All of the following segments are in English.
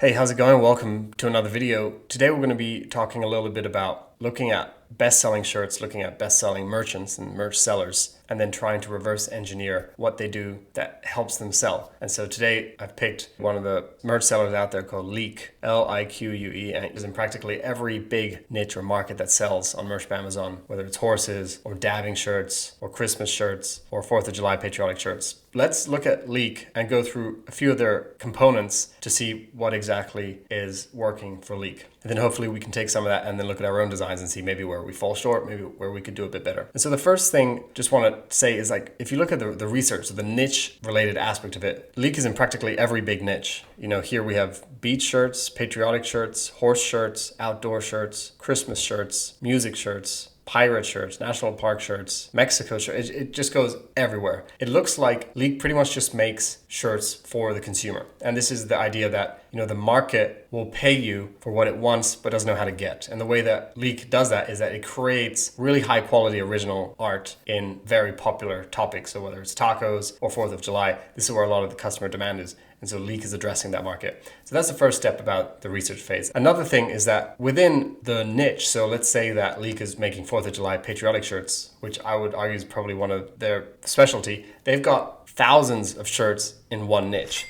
Hey, how's it going? Welcome to another video. Today we're going to be talking a little bit about looking at best-selling shirts, looking at best-selling merchants and merch sellers, and then trying to reverse engineer what they do that helps them sell. And so today I've picked one of the merch sellers out there called Lique, Lique, and it is in practically every big niche or market that sells on Merch by Amazon, whether it's horses or dabbing shirts or Christmas shirts or 4th of July patriotic shirts. Let's look at Lique and go through a few of their components to see what exactly is working for Lique. And then hopefully we can take some of that and then look at our own designs and see maybe where we fall short, maybe where we could do a bit better. And so the first thing just want to say is, like, if you look at the research, so the niche related aspect of it, Lique is in practically every big niche. You know, here we have beach shirts, patriotic shirts, horse shirts, outdoor shirts, Christmas shirts, music shirts, pirate shirts, national park shirts, Mexico shirts. It just goes everywhere. It looks like Lique pretty much just makes shirts for the consumer. And this is the idea that, you know, the market will pay you for what it wants but doesn't know how to get. And the way that Lique does that is that it creates really high quality original art in very popular topics. So whether it's tacos or 4th of July, this is where a lot of the customer demand is. And so Lique is addressing that market. So that's the first step about the research phase. Another thing is that within the niche, so let's say that Lique is making 4th of July patriotic shirts, which I would argue is probably one of their specialty. They've got thousands of shirts in one niche.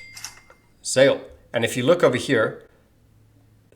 Sale. And if you look over here,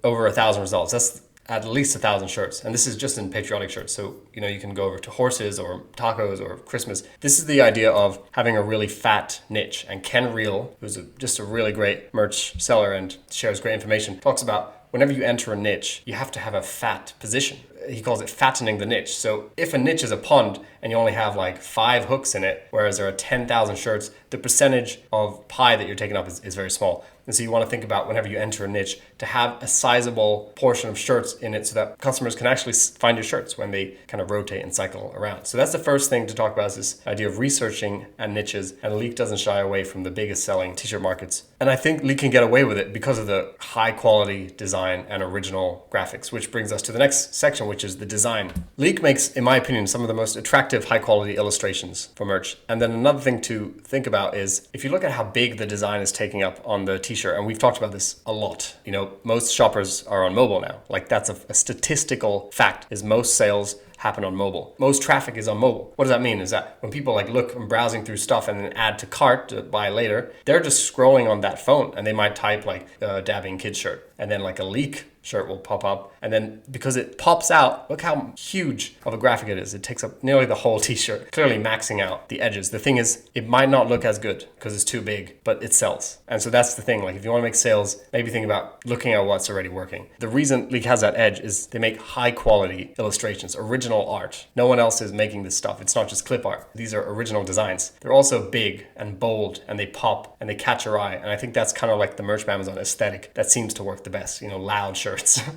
over 1,000 results. That's at least 1,000 shirts. And this is just in patriotic shirts. So, you know, you can go over to horses or tacos or Christmas. This is the idea of having a really fat niche. And Ken Reel, who's just a really great merch seller and shares great information, talks about whenever you enter a niche, you have to have a fat position. He calls it fattening the niche. So if a niche is a pond and you only have like 5 hooks in it, whereas there are 10,000 shirts, the percentage of pie that you're taking up is very small. And so you want to think about, whenever you enter a niche, to have a sizable portion of shirts in it so that customers can actually find your shirts when they kind of rotate and cycle around. So that's the first thing to talk about, is this idea of researching at niches. And Lique doesn't shy away from the biggest selling t-shirt markets. And I think Lique can get away with it because of the high quality design and original graphics, which brings us to the next section, which is the design. Lique makes, in my opinion, some of the most attractive high quality illustrations for merch. And then another thing to think about is, if you look at how big the design is taking up on the t-shirt, and we've talked about this a lot, you know, most shoppers are on mobile now. Like, that's a statistical fact, is most sales happen on mobile. Most traffic is on mobile. What does that mean? Is that when people like look and browsing through stuff and then add to cart to buy later, they're just scrolling on that phone and they might type like dabbing kids shirt, and then like a Lique shirt will pop up. And then because it pops out, look how huge of a graphic it is. It takes up nearly the whole t-shirt, clearly maxing out the edges. The thing is, it might not look as good because it's too big, but it sells. And so that's the thing. Like, if you want to make sales, maybe think about looking at what's already working. The reason Lique has that edge is they make high quality illustrations, original art. No one else is making this stuff. It's not just clip art. These are original designs. They're also big and bold, and they pop and they catch your eye. And I think that's kind of like the Merch by Amazon aesthetic that seems to work the best. You know, loud shirts.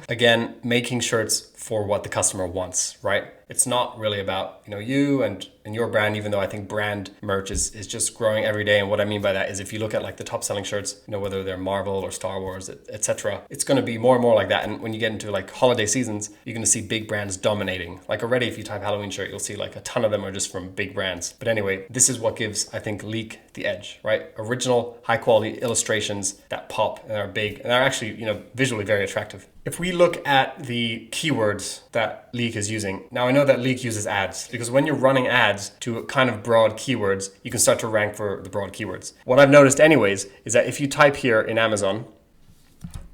Again, making shirts for what the customer wants, right? It's not really about, you know, you and your brand, even though I think brand merch is just growing every day. And what I mean by that is, if you look at like the top selling shirts, you know, whether they're Marvel or Star Wars, etc., it's going to be more and more like that. And when you get into like holiday seasons, you're going to see big brands dominating. Like already, if you type Halloween shirt, you'll see like a ton of them are just from big brands. But anyway, this is what gives, I think, Lique the edge, right? Original, high quality illustrations that pop and are big and are actually, you know, visually very attractive. If we look at the keywords that Lique is using, now I know that Lique uses ads, because when you're running ads to kind of broad keywords, you can start to rank for the broad keywords. What I've noticed anyways is that if you type here in Amazon,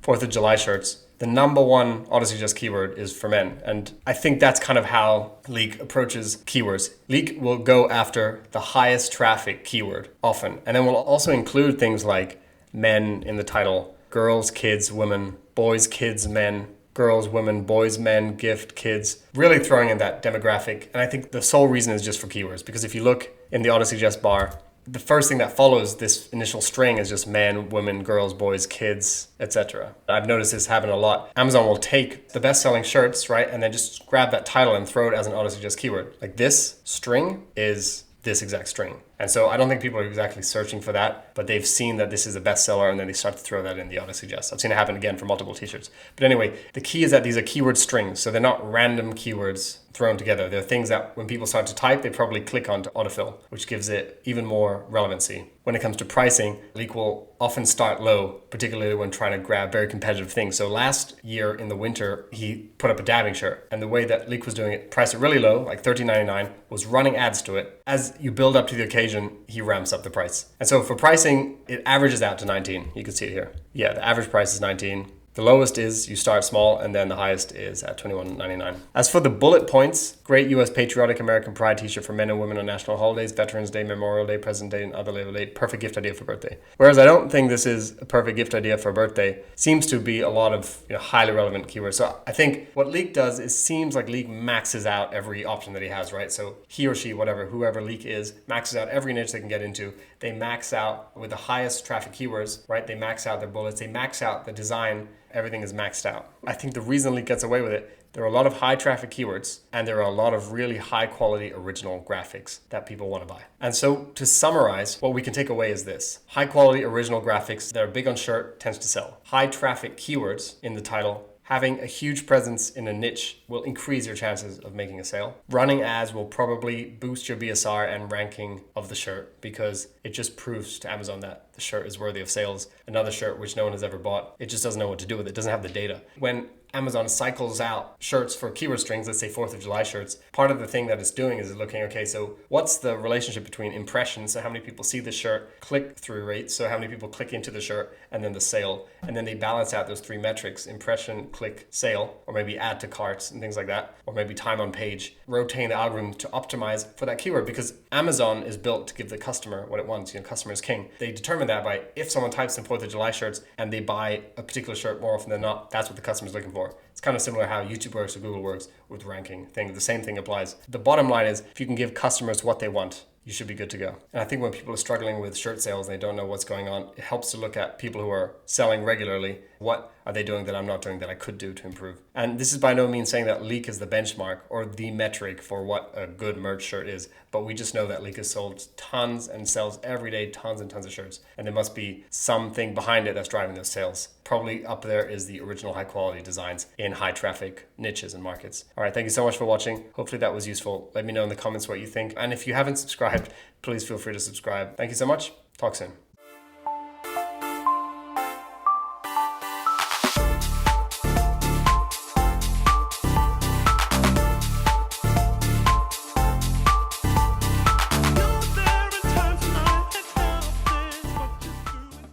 4th of July shirts, the number one auto-suggest keyword is for men. And I think that's kind of how Lique approaches keywords. Lique will go after the highest traffic keyword often. And then we'll also include things like men in the title, girls, kids, women, boys, kids, men, girls, women, boys, men, gift, kids, really throwing in that demographic. And I think the sole reason is just for keywords, because if you look in the auto-suggest bar, the first thing that follows this initial string is just men, women, girls, boys, kids, etc. I've noticed this happen a lot. Amazon will take the best-selling shirts, right, and then just grab that title and throw it as an auto-suggest keyword. Like, this string is this exact string. And so I don't think people are exactly searching for that, but they've seen that this is a bestseller and then they start to throw that in the auto suggest. I've seen it happen again for multiple t-shirts. But anyway, the key is that these are keyword strings. So they're not random keywords thrown together. They're things that when people start to type, they probably click onto autofill, which gives it even more relevancy. When it comes to pricing, Leek will often start low, particularly when trying to grab very competitive things. So last year in the winter, he put up a dabbing shirt, and the way that Leek was doing it, priced it really low, like $13.99, was running ads to it. As you build up to the occasion, he ramps up the price. And so for pricing, it averages out to 19. You can see it here. Yeah, the average price is 19. The lowest is you start small, and then the highest is at $21.99. As for the bullet points, great US patriotic American pride t-shirt for men and women on national holidays, Veterans Day, Memorial Day, President Day, and other Labor Day. Perfect gift idea for birthday. Whereas I don't think this is a perfect gift idea for birthday. Seems to be a lot of highly relevant keywords. So I think what Leek does is seems like Leek maxes out every option that he has, right? So he or she, whoever Leek is, maxes out every niche they can get into. They max out with the highest traffic keywords, right? They max out their bullets. They max out the design. Everything is maxed out. I think the reason Leek gets away with it, there are a lot of high traffic keywords and there are a lot of really high quality original graphics that people want to buy. And so to summarize, what we can take away is this. High quality original graphics that are big on shirt tends to sell. High traffic keywords in the title. Having a huge presence in a niche will increase your chances of making a sale. Running ads will probably boost your BSR and ranking of the shirt because it just proves to Amazon that the shirt is worthy of sales. Another shirt which no one has ever bought, it just doesn't know what to do with it. It doesn't have the data. When Amazon cycles out shirts for keyword strings, let's say 4th of July shirts, part of the thing that it's doing is looking, okay, so what's the relationship between impressions, so how many people see the shirt, click-through rates, so how many people click into the shirt, and then the sale. And then they balance out those three metrics, impression, click, sale, or maybe add to carts and things like that, or maybe time on page, rotating the algorithm to optimize for that keyword because Amazon is built to give the customer what it wants. Customer is king. They determine that by if someone types in 4th of July shirts and they buy a particular shirt more often than not, that's what the customer is looking for. It's kind of similar how YouTube works or Google works with ranking thing. The same thing applies. The bottom line is if you can give customers what they want, you should be good to go. And I think when people are struggling with shirt sales and they don't know what's going on, it helps to look at people who are selling regularly. What are they doing that I'm not doing that I could do to improve? And this is by no means saying that Leek is the benchmark or the metric for what a good merch shirt is, but we just know that Leek has sold tons and sells every day tons and tons of shirts. And there must be something behind it that's driving those sales. Probably up there is the original high quality designs in high traffic niches and markets. All right, thank you so much for watching. Hopefully that was useful. Let me know in the comments what you think. And if you haven't subscribed, please feel free to subscribe. Thank you so much. Talk soon.